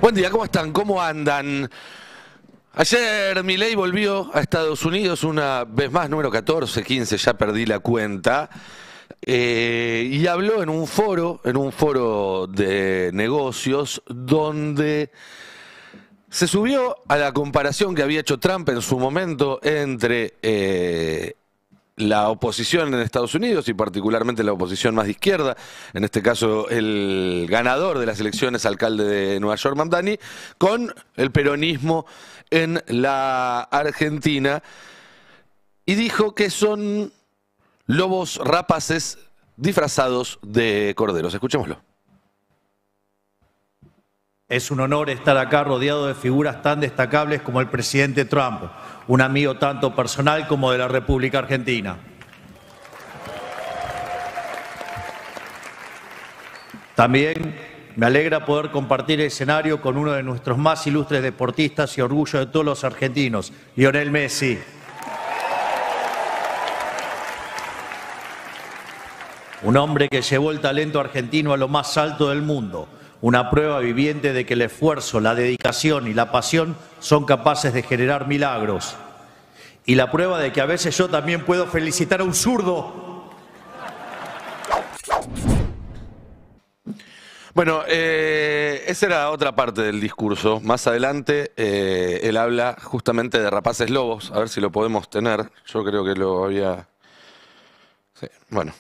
Buen día, ¿cómo están? ¿Cómo andan? Ayer Milei volvió a Estados Unidos una vez más, número 14, 15, ya perdí la cuenta, y habló en un foro de negocios, donde se subió a la comparación que había hecho Trump en su momento entre la oposición en Estados Unidos y particularmente la oposición más de izquierda, en este caso el ganador de las elecciones, alcalde de Nueva York, Mamdani, con el peronismo en la Argentina, y dijo que son lobos rapaces disfrazados de corderos. Escuchémoslo. Es un honor estar acá rodeado de figuras tan destacables como el presidente Trump, un amigo tanto personal como de la República Argentina. También me alegra poder compartir el escenario con uno de nuestros más ilustres deportistas y orgullo de todos los argentinos, Lionel Messi. Un hombre que llevó el talento argentino a lo más alto del mundo. Una prueba viviente de que el esfuerzo, la dedicación y la pasión son capaces de generar milagros. Y la prueba de que a veces yo también puedo felicitar a un zurdo. Bueno, esa era otra parte del discurso. Más adelante él habla justamente de rapaces lobos. A ver si lo podemos tener. Yo creo que lo había... Sí, bueno.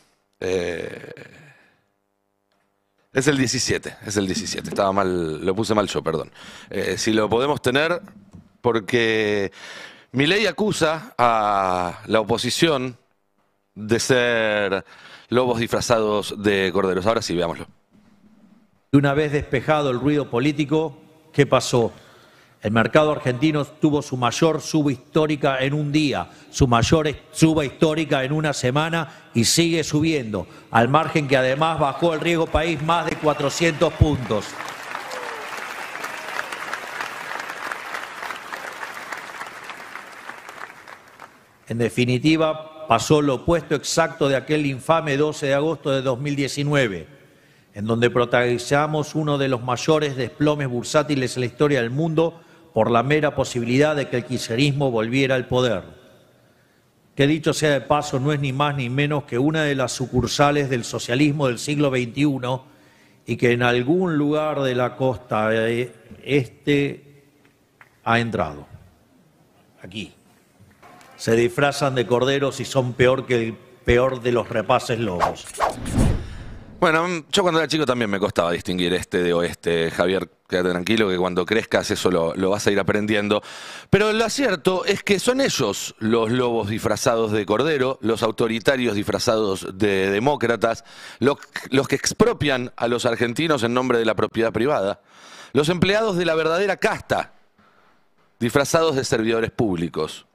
Es el 17, estaba mal, lo puse mal yo, perdón. Si lo podemos tener, porque Milei acusa a la oposición de ser lobos disfrazados de corderos. Ahora sí, veámoslo. Una vez despejado el ruido político, ¿qué pasó? El mercado argentino tuvo su mayor suba histórica en un día, su mayor suba histórica en una semana y sigue subiendo, al margen que además bajó el riesgo país más de 400 puntos. En definitiva, pasó lo opuesto exacto de aquel infame 12 de agosto de 2019, en donde protagonizamos uno de los mayores desplomes bursátiles en la historia del mundo, por la mera posibilidad de que el kirchnerismo volviera al poder. Que dicho sea de paso, no es ni más ni menos que una de las sucursales del socialismo del siglo XXI y que en algún lugar de la costa este ha entrado. Aquí. Se disfrazan de corderos y son peor que el peor de los rapaces lobos. Bueno, yo cuando era chico también me costaba distinguir este de oeste, Javier, quédate tranquilo que cuando crezcas eso lo vas a ir aprendiendo. Pero lo cierto es que son ellos los lobos disfrazados de cordero, los autoritarios disfrazados de demócratas, los que expropian a los argentinos en nombre de la propiedad privada, los empleados de la verdadera casta, disfrazados de servidores públicos.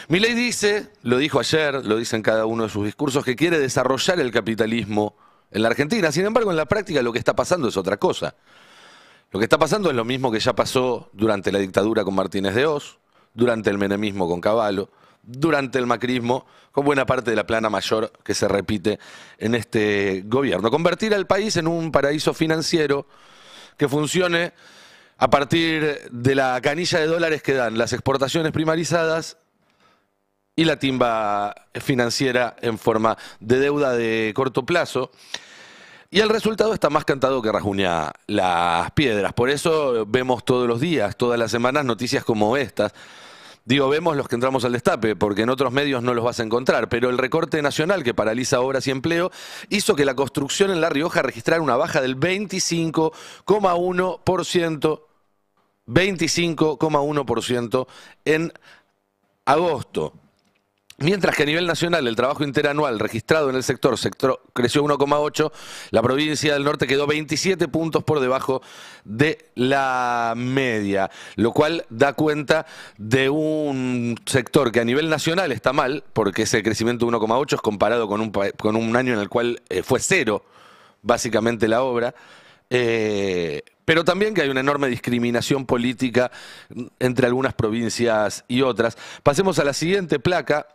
Milei dice, lo dijo ayer, lo dice en cada uno de sus discursos, que quiere desarrollar el capitalismo en la Argentina. Sin embargo, en la práctica lo que está pasando es otra cosa. Lo que está pasando es lo mismo que ya pasó durante la dictadura con Martínez de Hoz, durante el menemismo con Cavallo, durante el macrismo con buena parte de la plana mayor que se repite en este gobierno. Convertir al país en un paraíso financiero que funcione a partir de la canilla de dólares que dan las exportaciones primarizadas y la timba financiera en forma de deuda de corto plazo. Y el resultado está más cantado que rajuña las piedras. Por eso vemos todos los días, todas las semanas, noticias como estas. Digo, vemos los que entramos al destape, porque en otros medios no los vas a encontrar. Pero el recorte nacional que paraliza obras y empleo hizo que la construcción en La Rioja registrara una baja del 25,1%. 25,1% en agosto. Mientras que a nivel nacional el trabajo interanual registrado en el sector creció 1,8, la provincia del norte quedó 27 puntos por debajo de la media, lo cual da cuenta de un sector que a nivel nacional está mal, porque ese crecimiento de 1,8 es comparado con un año en el cual fue cero, básicamente la obra, pero también que hay una enorme discriminación política entre algunas provincias y otras. Pasemos a la siguiente placa,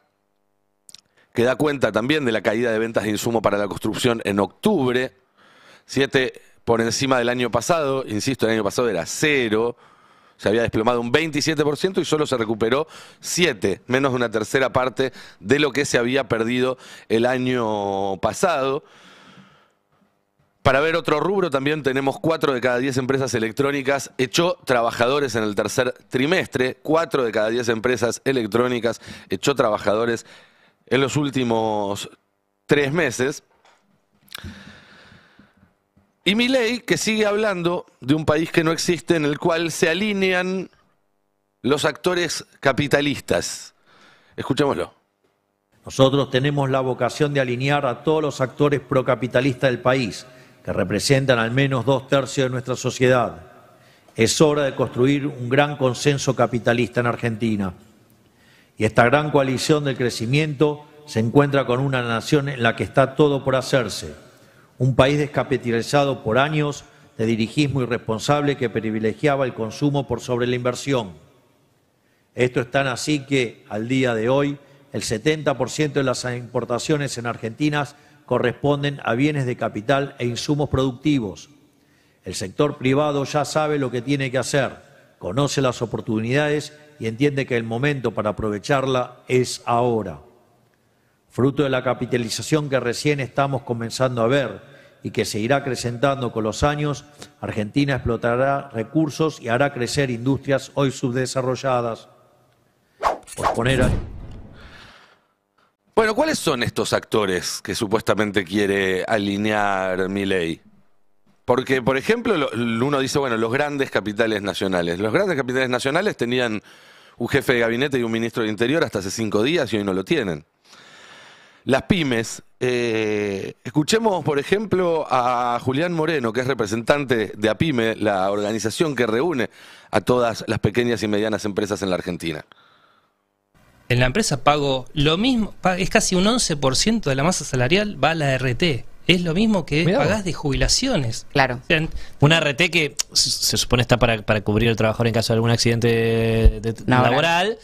que da cuenta también de la caída de ventas de insumo para la construcción en octubre, 7 por encima del año pasado. Insisto, el año pasado era 0. Se había desplomado un 27% y solo se recuperó 7, menos de una tercera parte de lo que se había perdido el año pasado. Para ver otro rubro, también tenemos 4 de cada 10 empresas electrónicas echó trabajadores en el tercer trimestre. 4 de cada 10 empresas electrónicas echó trabajadores en los últimos 3 meses. Y Milei, que sigue hablando de un país que no existe, en el cual se alinean los actores capitalistas. Escuchémoslo. Nosotros tenemos la vocación de alinear a todos los actores procapitalistas del país, que representan al menos 2/3 de nuestra sociedad. Es hora de construir un gran consenso capitalista en Argentina. Y esta gran coalición del crecimiento se encuentra con una nación en la que está todo por hacerse. Un país descapitalizado por años de dirigismo irresponsable que privilegiaba el consumo por sobre la inversión. Esto es tan así que, al día de hoy, el 70% de las importaciones en Argentina corresponden a bienes de capital e insumos productivos. El sector privado ya sabe lo que tiene que hacer, conoce las oportunidades y entiende que el momento para aprovecharla es ahora. Fruto de la capitalización que recién estamos comenzando a ver y que se irá acrecentando con los años, Argentina explotará recursos y hará crecer industrias hoy subdesarrolladas. Por poner Bueno, ¿cuáles son estos actores que supuestamente quiere alinear Milei? Porque, por ejemplo, uno dice, bueno, los grandes capitales nacionales. Los grandes capitales nacionales tenían un jefe de gabinete y un ministro de Interior hasta hace 5 días y hoy no lo tienen. Las pymes, escuchemos por ejemplo a Julián Moreno, que es representante de APYME, la organización que reúne a todas las pequeñas y medianas empresas en la Argentina. En la empresa pago lo mismo, es casi un 11% de la masa salarial va a la RT. Es lo mismo que pagás de jubilaciones. Claro. O sea, una RT que se supone está para cubrir al trabajador en caso de algún accidente laboral.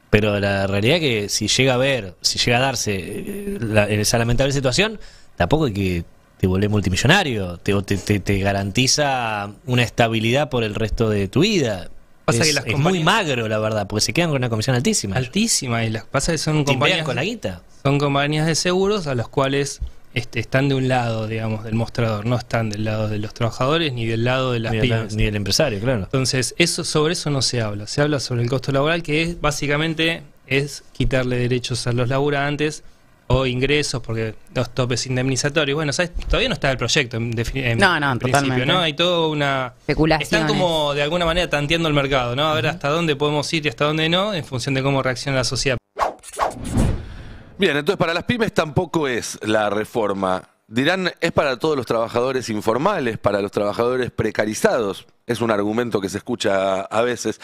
Pero la realidad es que si llega a darse esa lamentable situación, tampoco es que te volvés multimillonario, te garantiza una estabilidad por el resto de tu vida. Pasa que es muy magro, la verdad, porque se quedan con una comisión altísima. Altísima, y las pasa que son compañías con la guita. Son compañías de seguros a las cuales están de un lado, digamos, del mostrador, no están del lado de los trabajadores ni del lado de las pymes. Ni del empresario, claro. Entonces, sobre eso no se habla. Se habla sobre el costo laboral, que básicamente es quitarle derechos a los laburantes o ingresos, porque los topes indemnizatorios, bueno, ¿sabes? Todavía no está el proyecto en principio, totalmente. ¿no? Hay toda una especulación. Están como de alguna manera tanteando el mercado, ¿no? A ver hasta dónde podemos ir y hasta dónde no, en función de cómo reacciona la sociedad. Bien, entonces para las pymes tampoco es la reforma. Dirán, es para todos los trabajadores informales, para los trabajadores precarizados. Es un argumento que se escucha a veces.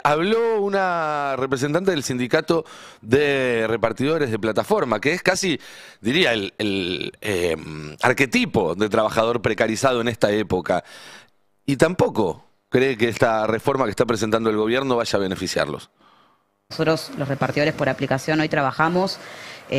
Habló una representante del sindicato de repartidores de plataforma, que es casi, diría, el arquetipo de trabajador precarizado en esta época. Y tampoco cree que esta reforma que está presentando el gobierno vaya a beneficiarlos. Nosotros, los repartidores por aplicación, hoy trabajamos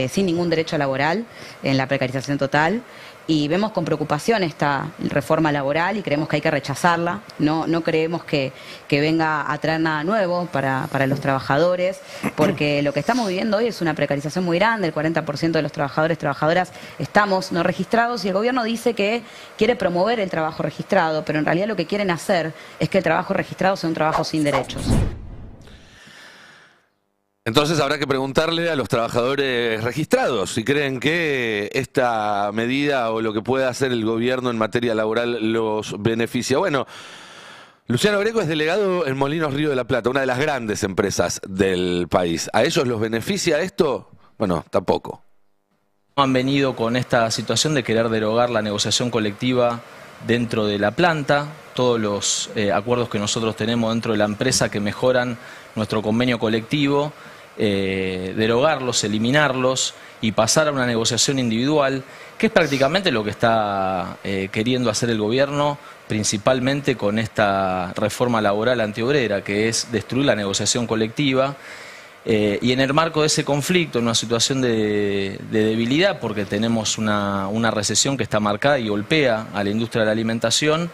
sin ningún derecho laboral, en la precarización total, y vemos con preocupación esta reforma laboral y creemos que hay que rechazarla. No creemos que venga a traer nada nuevo para los trabajadores, porque lo que estamos viviendo hoy es una precarización muy grande. El 40% de los trabajadores y trabajadoras estamos no registrados, y el gobierno dice que quiere promover el trabajo registrado, pero en realidad lo que quieren hacer es que el trabajo registrado sea un trabajo sin derechos. Entonces habrá que preguntarle a los trabajadores registrados si creen que esta medida o lo que pueda hacer el gobierno en materia laboral los beneficia. Bueno, Luciano Greco es delegado en Molinos Río de la Plata, una de las grandes empresas del país. ¿A ellos los beneficia esto? Bueno, tampoco. Han venido con esta situación de querer derogar la negociación colectiva dentro de la planta, todos los acuerdos que nosotros tenemos dentro de la empresa que mejoran nuestro convenio colectivo, derogarlos, eliminarlos y pasar a una negociación individual, que es prácticamente lo que está queriendo hacer el gobierno, principalmente con esta reforma laboral antiobrera, que es destruir la negociación colectiva Y en el marco de ese conflicto, en una situación de debilidad, porque tenemos una recesión que está marcada y golpea a la industria de la alimentación,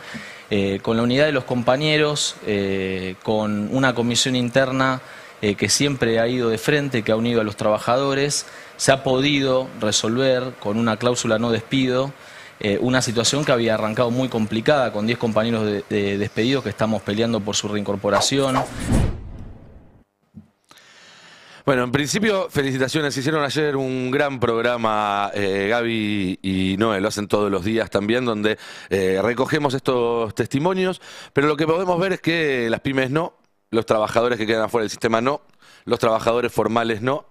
con la unidad de los compañeros, con una comisión interna que siempre ha ido de frente, que ha unido a los trabajadores, se ha podido resolver con una cláusula no despido una situación que había arrancado muy complicada, con 10 compañeros despedidos que estamos peleando por su reincorporación. Bueno, en principio, felicitaciones. Hicieron ayer un gran programa, Gaby y Noé, lo hacen todos los días también, donde recogemos estos testimonios, pero lo que podemos ver es que las pymes no, los trabajadores que quedan afuera del sistema no, los trabajadores formales no.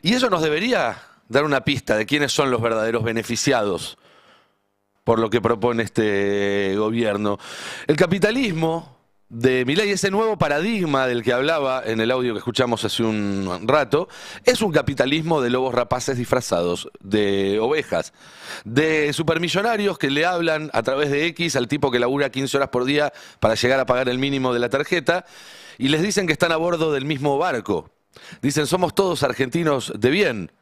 Y eso nos debería dar una pista de quiénes son los verdaderos beneficiados por lo que propone este gobierno. El capitalismo de Milei, ese nuevo paradigma del que hablaba en el audio que escuchamos hace un rato, es un capitalismo de lobos rapaces disfrazados, de ovejas, de supermillonarios que le hablan a través de X al tipo que labura 15 horas por día para llegar a pagar el mínimo de la tarjeta y les dicen que están a bordo del mismo barco. Dicen, somos todos argentinos de bien.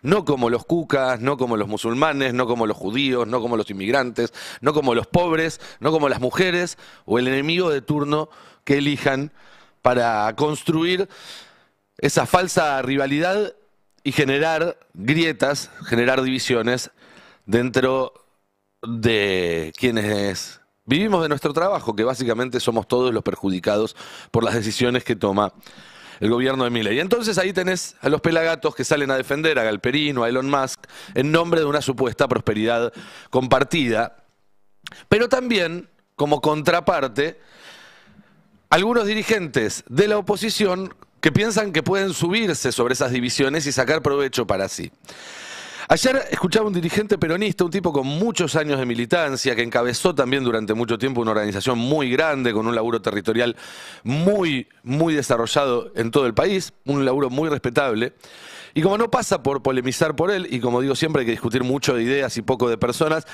No como los cucas, no como los musulmanes, no como los judíos, no como los inmigrantes, no como los pobres, no como las mujeres o el enemigo de turno que elijan para construir esa falsa rivalidad y generar grietas, generar divisiones dentro de quienes vivimos de nuestro trabajo, que básicamente somos todos los perjudicados por las decisiones que toma el gobierno de Milei. Y entonces ahí tenés a los pelagatos que salen a defender a Galperín o a Elon Musk en nombre de una supuesta prosperidad compartida. Pero también, como contraparte, algunos dirigentes de la oposición que piensan que pueden subirse sobre esas divisiones y sacar provecho para sí. Ayer escuchaba un dirigente peronista, un tipo con muchos años de militancia, que encabezó también durante mucho tiempo una organización muy grande, con un laburo territorial muy desarrollado en todo el país, un laburo muy respetable. Y como no pasa por polemizar por él, y como digo siempre hay que discutir mucho de ideas y poco de personas,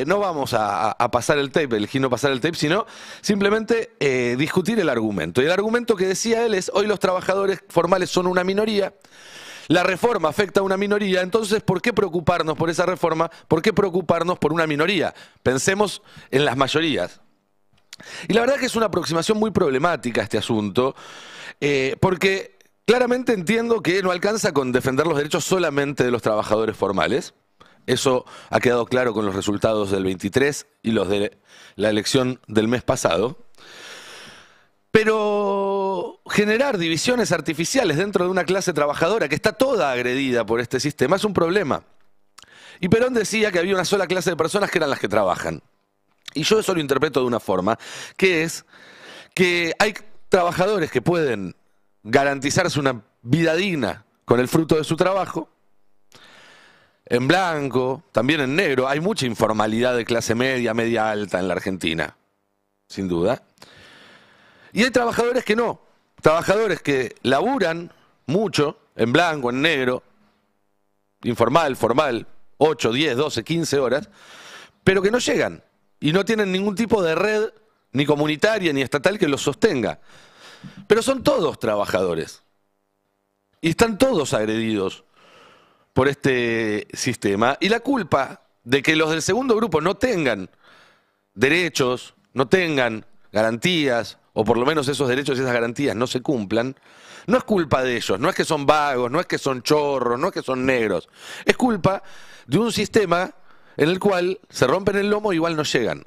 no vamos a pasar el tape, elegir no pasar el tape, sino simplemente discutir el argumento. Y el argumento que decía él es, hoy los trabajadores formales son una minoría, la reforma afecta a una minoría, entonces ¿por qué preocuparnos por esa reforma? ¿Por qué preocuparnos por una minoría? Pensemos en las mayorías. Y la verdad que es una aproximación muy problemática este asunto, porque claramente entiendo que no alcanza con defender los derechos solamente de los trabajadores formales. Eso ha quedado claro con los resultados del 23 y los de la elección del mes pasado. Pero generar divisiones artificiales dentro de una clase trabajadora que está toda agredida por este sistema es un problema. Y Perón decía que había una sola clase de personas que eran las que trabajan. Y yo eso lo interpreto de una forma, que es que hay trabajadores que pueden garantizarse una vida digna con el fruto de su trabajo, en blanco, también en negro. Hay mucha informalidad de clase media, media alta en la Argentina, sin duda. Y hay trabajadores que no, trabajadores que laburan mucho, en blanco, en negro, informal, formal, 8, 10, 12, 15 horas, pero que no llegan y no tienen ningún tipo de red, ni comunitaria, ni estatal que los sostenga. Pero son todos trabajadores y están todos agredidos por este sistema. Y la culpa de que los del segundo grupo no tengan derechos, no tengan garantías, o por lo menos esos derechos y esas garantías no se cumplan, no es culpa de ellos, no es que son vagos, no es que son chorros, no es que son negros. Es culpa de un sistema en el cual se rompen el lomo y igual no llegan.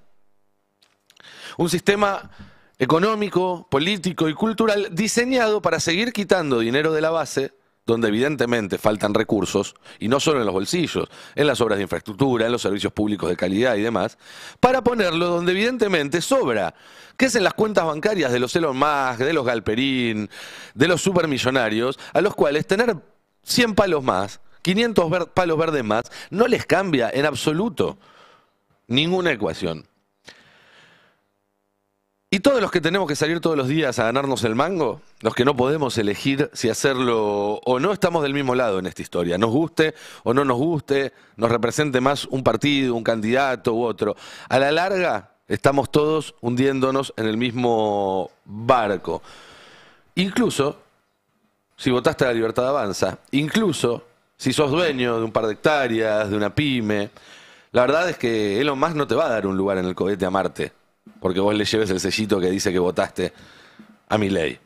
Un sistema económico, político y cultural diseñado para seguir quitando dinero de la base, donde evidentemente faltan recursos, y no solo en los bolsillos, en las obras de infraestructura, en los servicios públicos de calidad y demás, para ponerlo donde evidentemente sobra, que es en las cuentas bancarias de los Elon Musk, de los Galperín, de los supermillonarios, a los cuales tener 100 palos más, 500 palos verdes más, no les cambia en absoluto ninguna ecuación. Y todos los que tenemos que salir todos los días a ganarnos el mango, los que no podemos elegir si hacerlo o no, estamos del mismo lado en esta historia. Nos guste o no nos guste, nos represente más un partido, un candidato u otro. A la larga estamos todos hundiéndonos en el mismo barco. Incluso si votaste a La Libertad Avanza, incluso si sos dueño de un par de hectáreas, de una pyme. La verdad es que Elon Musk no te va a dar un lugar en el cohete a Marte, porque vos le lleves el sellito que dice que votaste a Milei.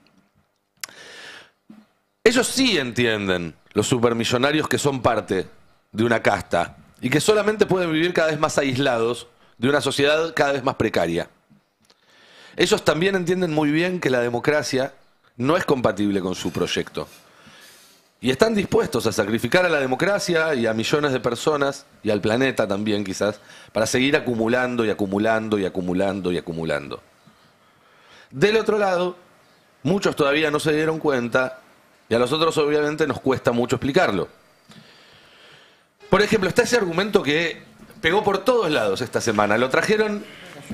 Ellos sí entienden, los supermillonarios, que son parte de una casta y que solamente pueden vivir cada vez más aislados de una sociedad cada vez más precaria. Ellos también entienden muy bien que la democracia no es compatible con su proyecto. Y están dispuestos a sacrificar a la democracia y a millones de personas, y al planeta también quizás, para seguir acumulando y acumulando y acumulando y acumulando. Del otro lado, muchos todavía no se dieron cuenta, y a nosotros obviamente nos cuesta mucho explicarlo. Por ejemplo, está ese argumento que pegó por todos lados esta semana. Lo trajeron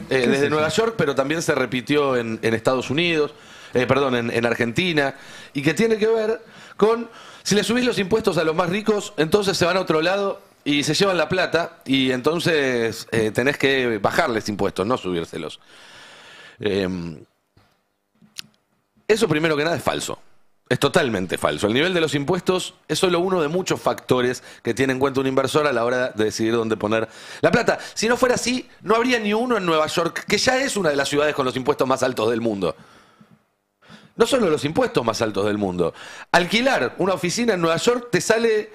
desde Nueva York, pero también se repitió en Estados Unidos, en Argentina, y que tiene que ver con: si le subís los impuestos a los más ricos, entonces se van a otro lado y se llevan la plata, y entonces tenés que bajarles impuestos, no subírselos. Eso, primero que nada, es falso. Es totalmente falso. El nivel de los impuestos es solo uno de muchos factores que tiene en cuenta un inversor a la hora de decidir dónde poner la plata. Si no fuera así, no habría ni uno en Nueva York, que ya es una de las ciudades con los impuestos más altos del mundo. No solo los impuestos más altos del mundo. Alquilar una oficina en Nueva York te sale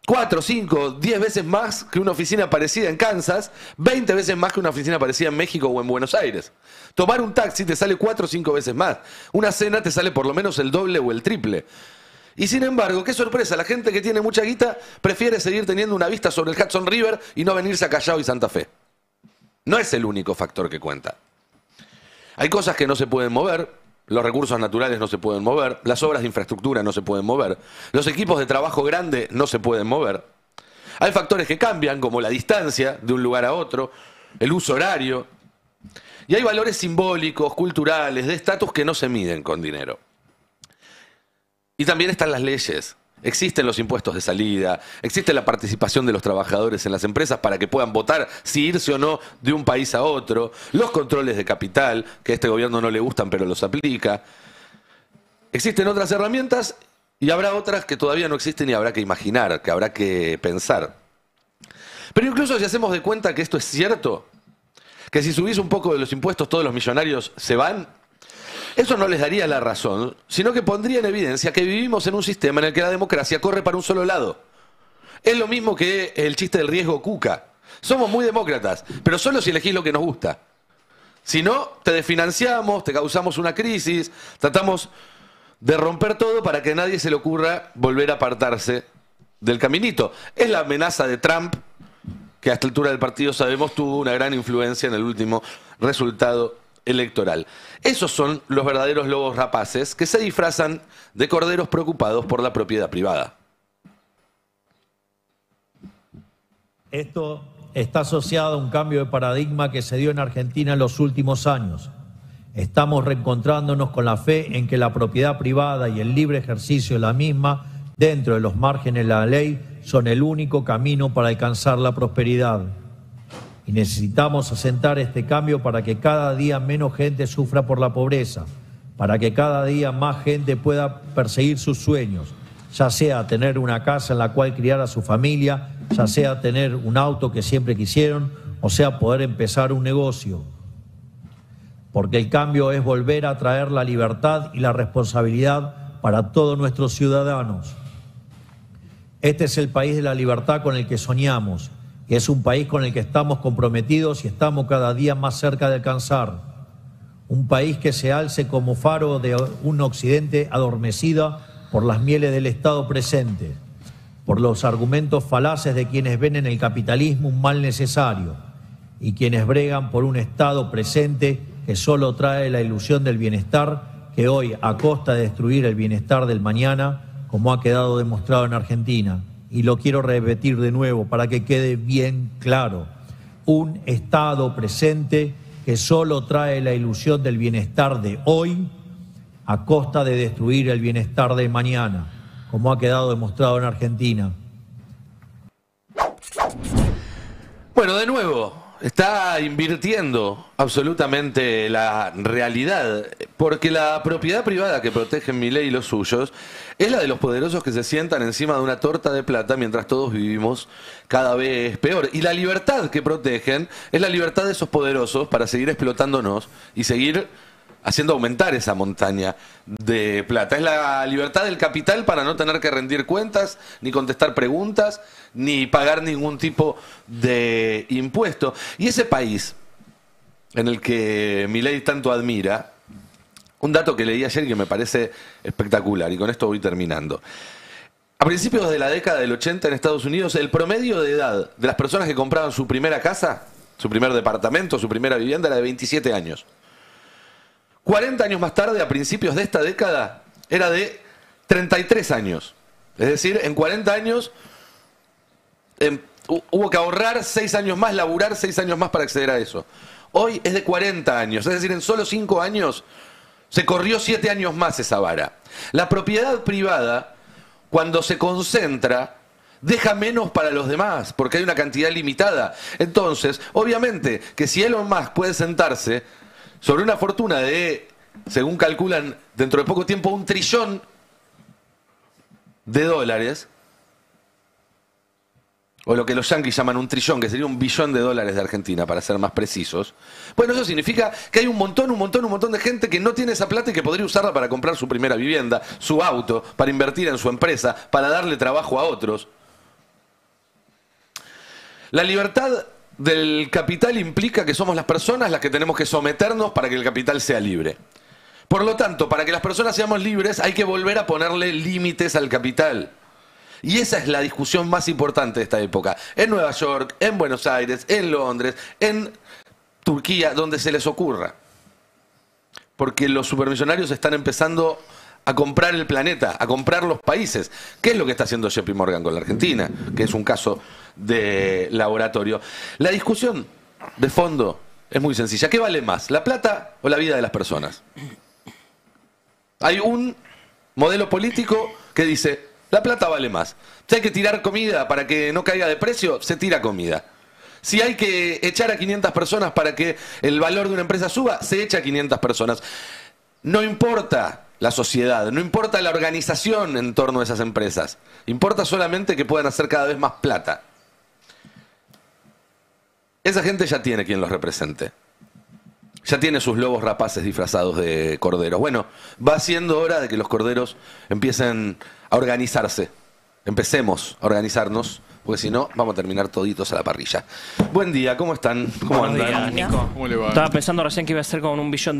4, 5, 10 veces más que una oficina parecida en Kansas, 20 veces más que una oficina parecida en México o en Buenos Aires. Tomar un taxi te sale 4 o 5 veces más. Una cena te sale por lo menos el doble o el triple. Y sin embargo, qué sorpresa, la gente que tiene mucha guita prefiere seguir teniendo una vista sobre el Hudson River y no venirse a Callao y Santa Fe. No es el único factor que cuenta. Hay cosas que no se pueden mover. Los recursos naturales no se pueden mover, las obras de infraestructura no se pueden mover, los equipos de trabajo grande no se pueden mover. Hay factores que cambian, como la distancia de un lugar a otro, el uso horario. Y hay valores simbólicos, culturales, de estatus que no se miden con dinero. Y también están las leyes. Existen los impuestos de salida, existe la participación de los trabajadores en las empresas para que puedan votar si irse o no de un país a otro, los controles de capital, que a este gobierno no le gustan pero los aplica. Existen otras herramientas y habrá otras que todavía no existen y habrá que imaginar, que habrá que pensar. Pero incluso si hacemos de cuenta que esto es cierto, que si subís un poco de los impuestos todos los millonarios se van, eso no les daría la razón, sino que pondría en evidencia que vivimos en un sistema en el que la democracia corre para un solo lado. Es lo mismo que el chiste del riesgo Cuca. Somos muy demócratas, pero solo si elegís lo que nos gusta. Si no, te desfinanciamos, te causamos una crisis, tratamos de romper todo para que a nadie se le ocurra volver a apartarse del caminito. Es la amenaza de Trump, que a esta altura del partido sabemos tuvo una gran influencia en el último resultado electoral. Esos son los verdaderos lobos rapaces que se disfrazan de corderos preocupados por la propiedad privada. Esto está asociado a un cambio de paradigma que se dio en Argentina en los últimos años. Estamos reencontrándonos con la fe en que la propiedad privada y el libre ejercicio de la misma, dentro de los márgenes de la ley, son el único camino para alcanzar la prosperidad. Y necesitamos asentar este cambio para que cada día menos gente sufra por la pobreza, para que cada día más gente pueda perseguir sus sueños, ya sea tener una casa en la cual criar a su familia, ya sea tener un auto que siempre quisieron, o sea poder empezar un negocio. Porque el cambio es volver a traer la libertad y la responsabilidad para todos nuestros ciudadanos. Este es el país de la libertad con el que soñamos, que es un país con el que estamos comprometidos y estamos cada día más cerca de alcanzar. Un país que se alce como faro de un occidente adormecido por las mieles del Estado presente, por los argumentos falaces de quienes ven en el capitalismo un mal necesario y quienes bregan por un Estado presente que solo trae la ilusión del bienestar, que hoy, a costa de destruir el bienestar del mañana, como ha quedado demostrado en Argentina. Y lo quiero repetir de nuevo para que quede bien claro. Un Estado presente que solo trae la ilusión del bienestar de hoy a costa de destruir el bienestar de mañana, como ha quedado demostrado en Argentina. Bueno, de nuevo, está invirtiendo absolutamente la realidad, porque la propiedad privada que protegen Milei y los suyos es la de los poderosos que se sientan encima de una torta de plata mientras todos vivimos cada vez peor. Y la libertad que protegen es la libertad de esos poderosos para seguir explotándonos y seguir haciendo aumentar esa montaña de plata. Es la libertad del capital para no tener que rendir cuentas, ni contestar preguntas, ni pagar ningún tipo de impuesto. Y ese país en el que Milei tanto admira, un dato que leí ayer y que me parece espectacular, y con esto voy terminando. A principios de la década del 80 en Estados Unidos, el promedio de edad de las personas que compraban su primera casa, su primer departamento, su primera vivienda, era de 27 años. 40 años más tarde, a principios de esta década, era de 33 años. Es decir, en 40 años hubo que ahorrar 6 años más, laburar 6 años más para acceder a eso. Hoy es de 40 años, es decir, en solo 5 años se corrió 7 años más esa vara. La propiedad privada, cuando se concentra, deja menos para los demás, porque hay una cantidad limitada. Entonces, obviamente, que si Elon Musk puede sentarse sobre una fortuna de, según calculan, dentro de poco tiempo, $1 trillón, o lo que los yanquis llaman $1 trillón, que sería $1 billón de Argentina, para ser más precisos. Bueno, eso significa que hay un montón de gente que no tiene esa plata y que podría usarla para comprar su primera vivienda, su auto, para invertir en su empresa, para darle trabajo a otros. La libertad del capital implica que somos las personas las que tenemos que someternos para que el capital sea libre. Por lo tanto, para que las personas seamos libres hay que volver a ponerle límites al capital. Y esa es la discusión más importante de esta época. En Nueva York, en Buenos Aires, en Londres, en Turquía, donde se les ocurra. Porque los supermillonarios están empezando a comprar el planeta, a comprar los países. ¿Qué es lo que está haciendo JP Morgan con la Argentina? Que es un caso de laboratorio. La discusión de fondo es muy sencilla. ¿Qué vale más, la plata o la vida de las personas? Hay un modelo político que dice: la plata vale más. Si hay que tirar comida para que no caiga de precio, se tira comida. Si hay que echar a 500 personas para que el valor de una empresa suba, se echa a 500 personas. No importa la sociedad, no importa la organización en torno a esas empresas. Importa solamente que puedan hacer cada vez más plata. Esa gente ya tiene quien los represente. Ya tiene sus lobos rapaces disfrazados de corderos. Bueno, va siendo hora de que los corderos empiecen a organizarse. Empecemos a organizarnos, porque si no, vamos a terminar toditos a la parrilla. Buen día, ¿cómo están? ¿Cómo andan? Buenos días, Nico. ¿Cómo le va? Estaba pensando recién que iba a ser con $1 billón.